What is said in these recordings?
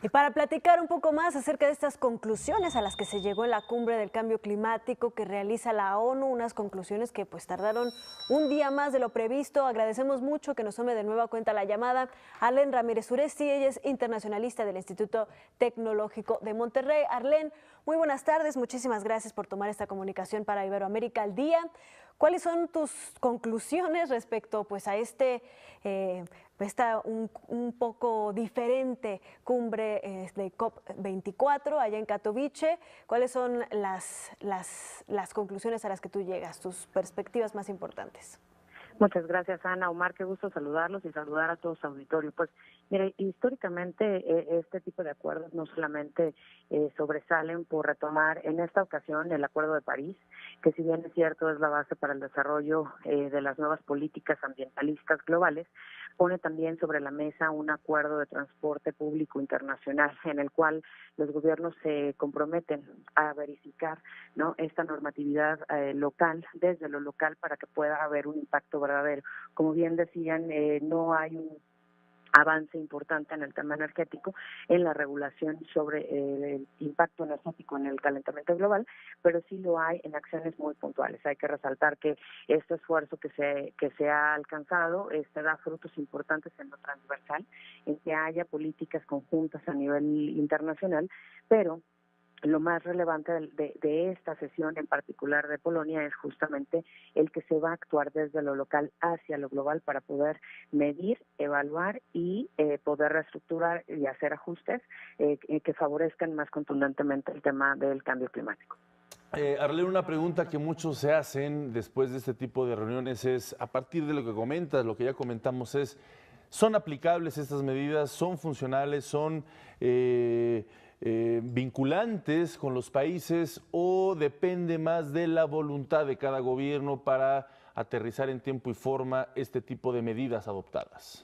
Y para platicar un poco más acerca de estas conclusiones a las que se llegó en la cumbre del cambio climático que realiza la ONU, unas conclusiones que pues tardaron un día más de lo previsto, agradecemos mucho que nos tome de nueva cuenta la llamada Arlén Ramírez Uresti. Ella es internacionalista del Instituto Tecnológico de Monterrey. Arlén, muy buenas tardes, muchísimas gracias por tomar esta comunicación para Iberoamérica al Día. ¿Cuáles son tus conclusiones respecto pues, a esta un poco diferente cumbre de COP24 allá en Katowice? ¿Cuáles son las conclusiones a las que tú llegas, tus perspectivas más importantes? Muchas gracias, Ana. Omar, qué gusto saludarlos y saludar a todo su auditorio. Pues, mire, históricamente este tipo de acuerdos no solamente sobresalen por retomar en esta ocasión el Acuerdo de París, que si bien es cierto es la base para el desarrollo de las nuevas políticas ambientalistas globales, pone también sobre la mesa un acuerdo de transporte público internacional en el cual los gobiernos se comprometen a verificar, ¿no?, esta normatividad local, desde lo local, para que pueda haber un impacto verdadero. Como bien decían, no hay un avance importante en el tema energético, en la regulación sobre el impacto energético en el calentamiento global, pero sí lo hay en acciones muy puntuales. Hay que resaltar que este esfuerzo que se ha alcanzado da frutos importantes en lo transversal, en que haya políticas conjuntas a nivel internacional, pero lo más relevante de esta sesión en particular de Polonia es justamente el que se va a actuar desde lo local hacia lo global para poder medir, evaluar y poder reestructurar y hacer ajustes que favorezcan más contundentemente el tema del cambio climático. Arlene, una pregunta que muchos se hacen después de este tipo de reuniones es, a partir de lo que comentas, lo que ya comentamos es, ¿son aplicables estas medidas? ¿Son funcionales? ¿Son vinculantes con los países o depende más de la voluntad de cada gobierno para aterrizar en tiempo y forma este tipo de medidas adoptadas?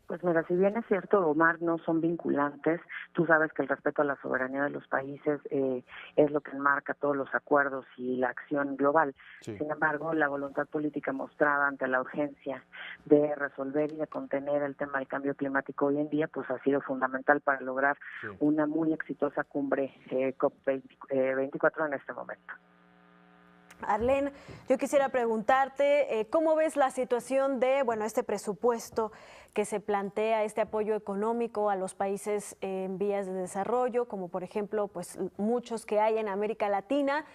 Pues mira, si bien es cierto, Omar, no son vinculantes, tú sabes que el respeto a la soberanía de los países es lo que enmarca todos los acuerdos y la acción global. Sí. Sin embargo, la voluntad política mostrada ante la urgencia de resolver y de contener el tema del cambio climático hoy en día, pues ha sido fundamental para lograr una muy exitosa cumbre COP24 en este momento. Arlén, yo quisiera preguntarte, ¿cómo ves la situación de, este presupuesto que se plantea, este apoyo económico a los países en vías de desarrollo, como por ejemplo, pues muchos que hay en América Latina?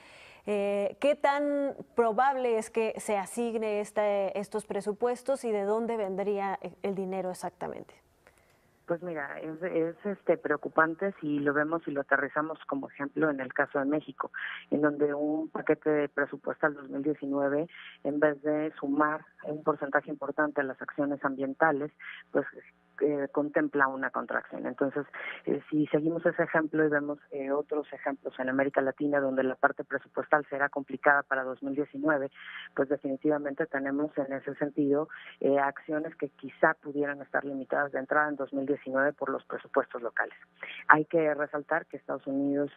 ¿Qué tan probable es que se asigne estos presupuestos y de dónde vendría el dinero exactamente? Pues mira, es preocupante si lo vemos y lo aterrizamos como ejemplo en el caso de México, en donde un paquete de presupuesto al 2019, en vez de sumar un porcentaje importante a las acciones ambientales, pues contempla una contracción. Entonces, si seguimos ese ejemplo y vemos otros ejemplos en América Latina donde la parte presupuestal será complicada para 2019, pues definitivamente tenemos en ese sentido acciones que quizá pudieran estar limitadas de entrada en 2019 por los presupuestos locales. Hay que resaltar que Estados Unidos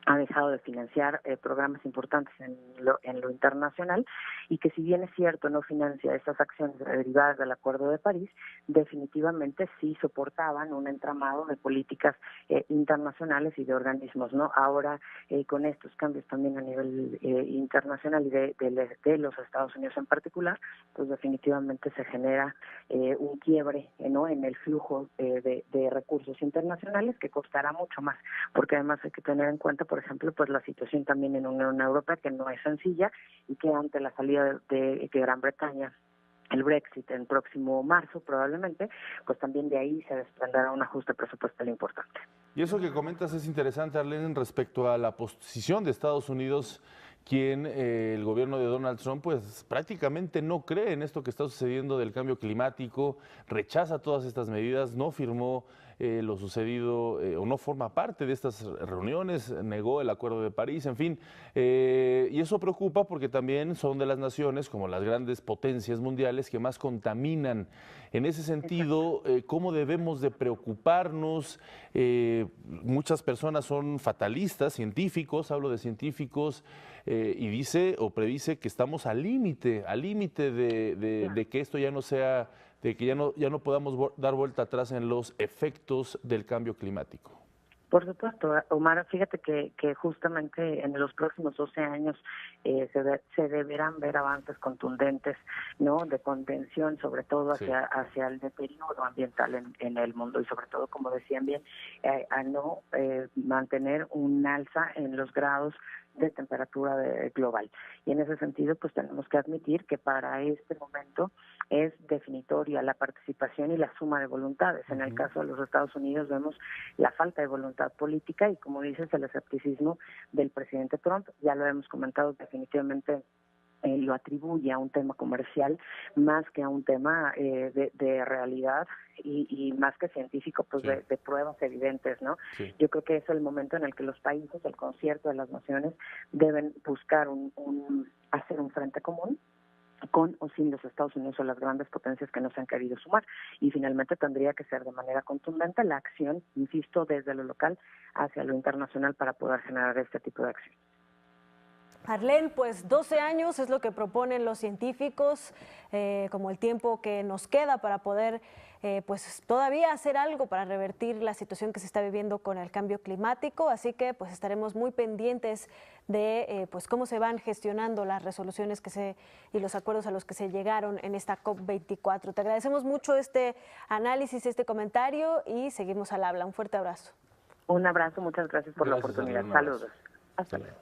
ha dejado de financiar programas importantes en lo internacional y que si bien es cierto no financia estas acciones derivadas del Acuerdo de París, definitivamente sí soportaban un entramado de políticas internacionales y de organismos, ¿no? Ahora con estos cambios también a nivel internacional y de los Estados Unidos en particular, pues definitivamente se genera un quiebre, ¿no?, en el flujo de recursos internacionales que costará mucho más, porque además hay que tener en cuenta, por ejemplo, pues la situación también en Unión Europea, que no es sencilla y que ante la salida de Gran Bretaña, el Brexit en próximo marzo probablemente, pues también de ahí se desprenderá un ajuste presupuestal importante. Y eso que comentas es interesante, Arlene, respecto a la posición de Estados Unidos, quien el gobierno de Donald Trump pues prácticamente no cree en esto que está sucediendo del cambio climático, rechaza todas estas medidas, no firmó lo sucedido o no forma parte de estas reuniones, negó el Acuerdo de París, en fin, y eso preocupa porque también son de las naciones como las grandes potencias mundiales que más contaminan. En ese sentido, ¿cómo debemos de preocuparnos? Muchas personas son fatalistas, científicos, hablo de científicos, y dice o predice que estamos al límite de que esto ya no sea, de que ya no podamos dar vuelta atrás en los efectos del cambio climático. Por supuesto, Omar, fíjate que justamente en los próximos 12 años se deberán ver avances contundentes, ¿no? De contención, sobre todo Sí. hacia el deterioro ambiental en el mundo y sobre todo, como decían bien, a no mantener un alza en los grados de temperatura global. Y en ese sentido, pues tenemos que admitir que para este momento es definitoria la participación y la suma de voluntades. En el caso de los Estados Unidos vemos la falta de voluntad política y, como dices, el escepticismo del presidente Trump. Ya lo hemos comentado, definitivamente lo atribuye a un tema comercial más que a un tema de realidad y más que científico, pues Sí. de pruebas evidentes, ¿no? Sí. Yo creo que es el momento en el que los países, el concierto de las naciones, deben buscar hacer un frente común con o sin los Estados Unidos o las grandes potencias que no se han querido sumar. Y finalmente tendría que ser de manera contundente la acción, insisto, desde lo local hacia lo internacional para poder generar este tipo de acción. Arlene, pues 12 años es lo que proponen los científicos, como el tiempo que nos queda para poder pues todavía hacer algo para revertir la situación que se está viviendo con el cambio climático, así que pues estaremos muy pendientes de pues cómo se van gestionando las resoluciones y los acuerdos a los que se llegaron en esta COP24. Te agradecemos mucho este análisis, este comentario y seguimos al habla. Un fuerte abrazo. Un abrazo, muchas gracias por la oportunidad. Arlene, un abrazo. Saludos. Hasta luego.